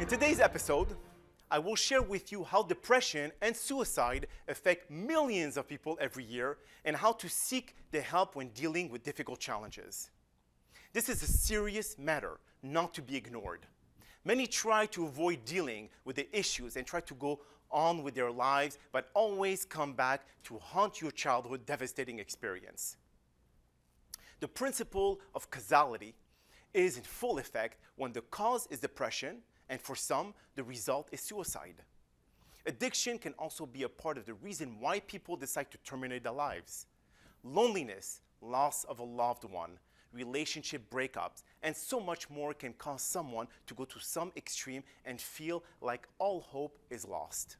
In today's episode, I will share with you how depression and suicide affect millions of people every year and how to seek the help when dealing with difficult challenges. This is a serious matter, not to be ignored. Many try to avoid dealing with the issues and try to go on with their lives, but always come back to haunt your childhood devastating experience. The principle of causality is in full effect when the cause is depression, and for some, the result is suicide. Addiction can also be a part of the reason why people decide to terminate their lives. Loneliness, loss of a loved one, relationship breakups, and so much more can cause someone to go to some extreme and feel like all hope is lost.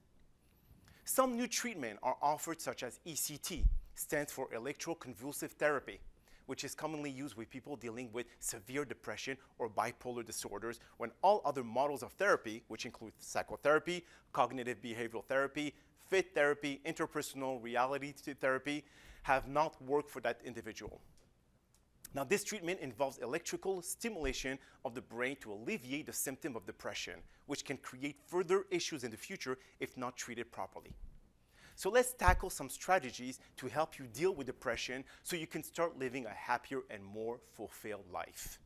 Some new treatments are offered, such as ECT, stands for electroconvulsive therapy, which is commonly used with people dealing with severe depression or bipolar disorders, when all other models of therapy, which include psychotherapy, cognitive behavioral therapy, fit therapy, interpersonal reality therapy, have not worked for that individual. Now, this treatment involves electrical stimulation of the brain to alleviate the symptom of depression, which can create further issues in the future if not treated properly. So let's tackle some strategies to help you deal with depression so you can start living a happier and more fulfilled life.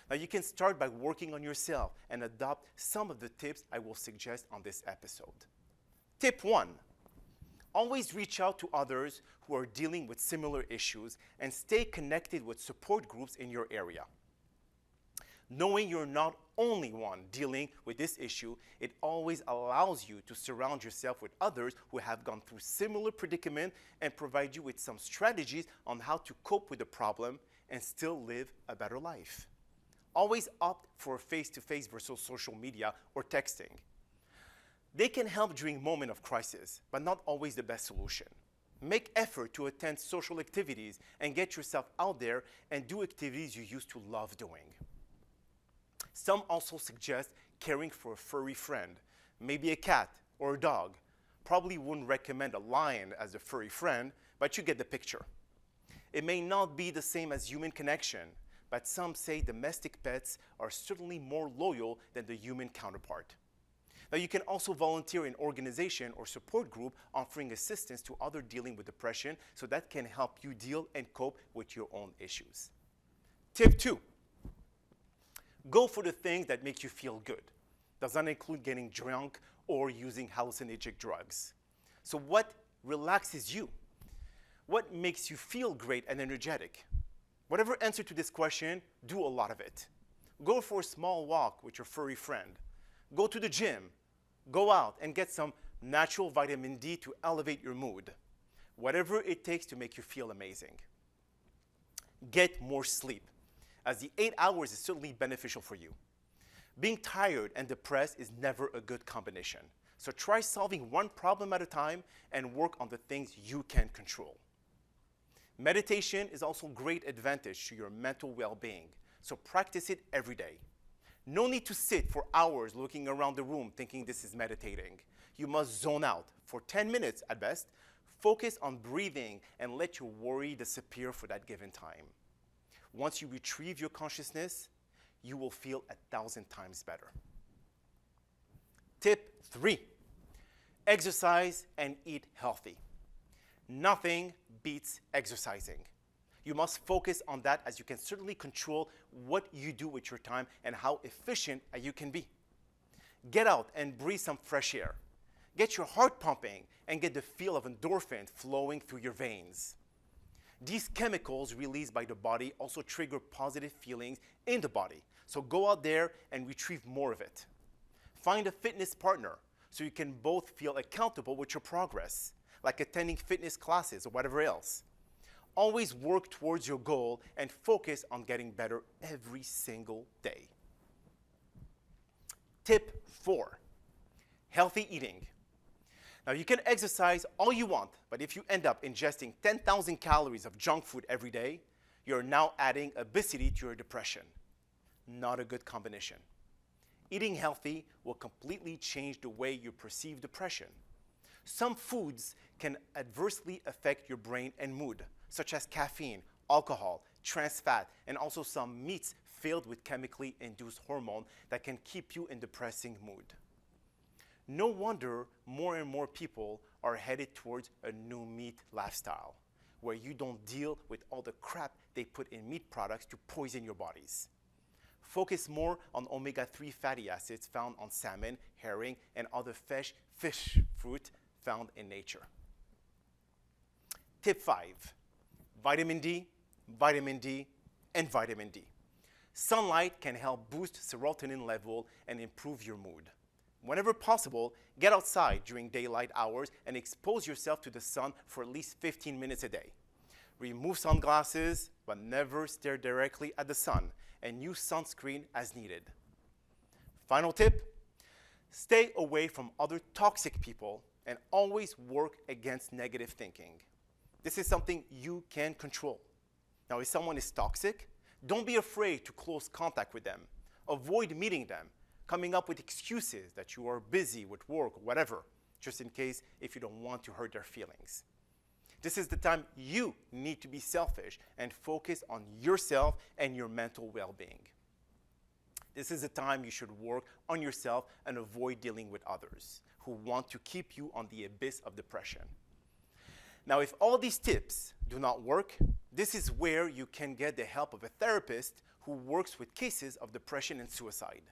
Now, you can start by working on yourself and adopt some of the tips I will suggest on this episode. Tip 1. Always reach out to others who are dealing with similar issues and stay connected with support groups in your area. Knowing you're not only one dealing with this issue, it always allows you to surround yourself with others who have gone through similar predicament and provide you with some strategies on how to cope with the problem and still live a better life. Always opt for face-to-face versus social media or texting. They can help during moments of crisis, but not always the best solution. Make effort to attend social activities and get yourself out there and do activities you used to love doing. Some also suggest caring for a furry friend, maybe a cat or a dog. Probably wouldn't recommend a lion as a furry friend, but you get the picture. It may not be the same as human connection, but some say domestic pets are certainly more loyal than the human counterpart. Now, you can also volunteer in organization or support group offering assistance to others dealing with depression, so that can help you deal and cope with your own issues. Tip 2. Go for the things that make you feel good. Does not include getting drunk or using hallucinogenic drugs. So what relaxes you? What makes you feel great and energetic? Whatever answer to this question, do a lot of it. Go for a small walk with your furry friend. Go to the gym. Go out and get some natural vitamin D to elevate your mood. Whatever it takes to make you feel amazing. Get more sleep, as the 8 hours is certainly beneficial for you. Being tired and depressed is never a good combination. So try solving one problem at a time and work on the things you can control. Meditation is also a great advantage to your mental well-being, so practice it every day. No need to sit for hours looking around the room thinking this is meditating. You must zone out for 10 minutes at best, focus on breathing, and let your worry disappear for that given time. Once you retrieve your consciousness, you will feel 1,000 times better. Tip 3. Exercise and eat healthy. Nothing beats exercising. You must focus on that, as you can certainly control what you do with your time and how efficient you can be. Get out and breathe some fresh air. Get your heart pumping and get the feel of endorphin flowing through your veins. These chemicals released by the body also trigger positive feelings in the body. So go out there and retrieve more of it. Find a fitness partner so you can both feel accountable with your progress, like attending fitness classes or whatever else. Always work towards your goal and focus on getting better every single day. Tip 4. Healthy eating. Now, you can exercise all you want, but if you end up ingesting 10,000 calories of junk food every day, you're now adding obesity to your depression. Not a good combination. Eating healthy will completely change the way you perceive depression. Some foods can adversely affect your brain and mood, such as caffeine, alcohol, trans fat, and also some meats, filled with chemically induced hormone that can keep you in depressing mood. No wonder more and more people are headed towards a no meat lifestyle, where you don't deal with all the crap they put in meat products to poison your bodies. Focus more on omega-3 fatty acids found on salmon, herring, and other fish fruit found in nature. Tip 5, vitamin D, vitamin D, and vitamin D. Sunlight can help boost serotonin level and improve your mood. Whenever possible, get outside during daylight hours and expose yourself to the sun for at least 15 minutes a day. Remove sunglasses, but never stare directly at the sun, and use sunscreen as needed. Final tip, stay away from other toxic people and always work against negative thinking. This is something you can control. Now, if someone is toxic, don't be afraid to close contact with them. Avoid meeting them, coming up with excuses that you are busy with work or whatever, just in case if you don't want to hurt their feelings. This is the time you need to be selfish and focus on yourself and your mental well-being. This is the time you should work on yourself and avoid dealing with others who want to keep you on the abyss of depression. Now, if all these tips do not work, this is where you can get the help of a therapist who works with cases of depression and suicide.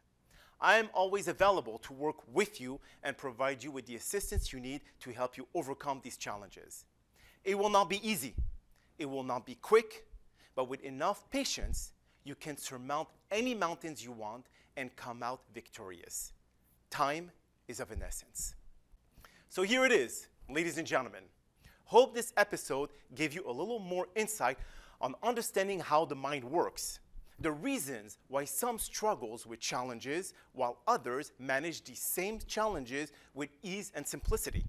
I am always available to work with you and provide you with the assistance you need to help you overcome these challenges. It will not be easy. It will not be quick, but with enough patience, you can surmount any mountains you want and come out victorious. Time is of an essence. So here it is, ladies and gentlemen. Hope this episode gave you a little more insight on understanding how the mind works, the reasons why some struggles with challenges while others manage these same challenges with ease and simplicity.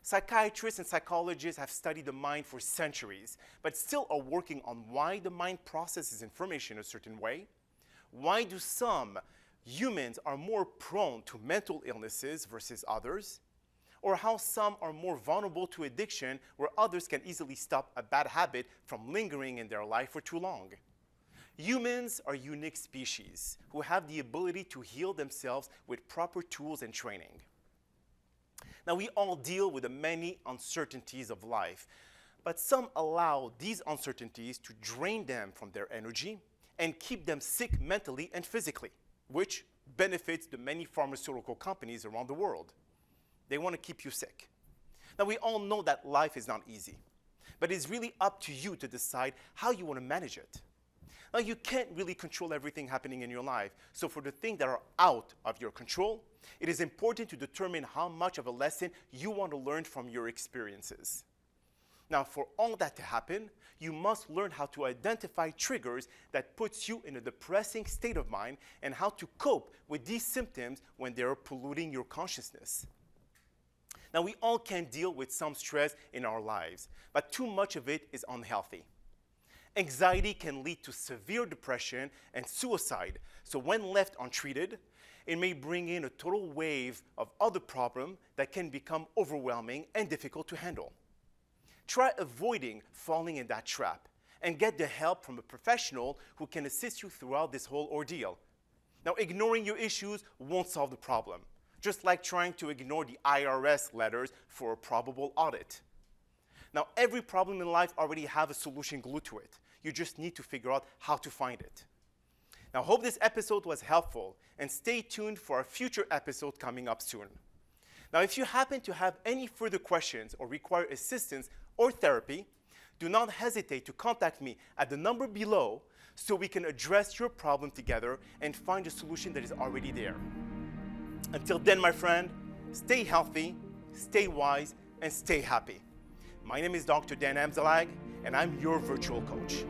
Psychiatrists and psychologists have studied the mind for centuries, but still are working on why the mind processes information a certain way. Why do some humans are more prone to mental illnesses versus others? Or how some are more vulnerable to addiction where others can easily stop a bad habit from lingering in their life for too long. Humans are unique species who have the ability to heal themselves with proper tools and training. Now, we all deal with the many uncertainties of life, but some allow these uncertainties to drain them from their energy and keep them sick mentally and physically, which benefits the many pharmaceutical companies around the world. They want to keep you sick. Now, we all know that life is not easy, but it's really up to you to decide how you want to manage it. Now, you can't really control everything happening in your life, so for the things that are out of your control, it is important to determine how much of a lesson you want to learn from your experiences. Now, for all that to happen, you must learn how to identify triggers that puts you in a depressing state of mind and how to cope with these symptoms when they are polluting your consciousness. Now, we all can deal with some stress in our lives, but too much of it is unhealthy. Anxiety can lead to severe depression and suicide, so when left untreated, it may bring in a total wave of other problems that can become overwhelming and difficult to handle. Try avoiding falling in that trap and get the help from a professional who can assist you throughout this whole ordeal. Now, ignoring your issues won't solve the problem, just like trying to ignore the IRS letters for a probable audit. Now, every problem in life already has a solution glued to it. You just need to figure out how to find it. Now, hope this episode was helpful, and stay tuned for our future episode coming up soon. Now, if you happen to have any further questions or require assistance or therapy, do not hesitate to contact me at the number below so we can address your problem together and find a solution that is already there. Until then, my friend, stay healthy, stay wise, and stay happy. My name is Dr. Dan Amzalag, and I'm your virtual coach.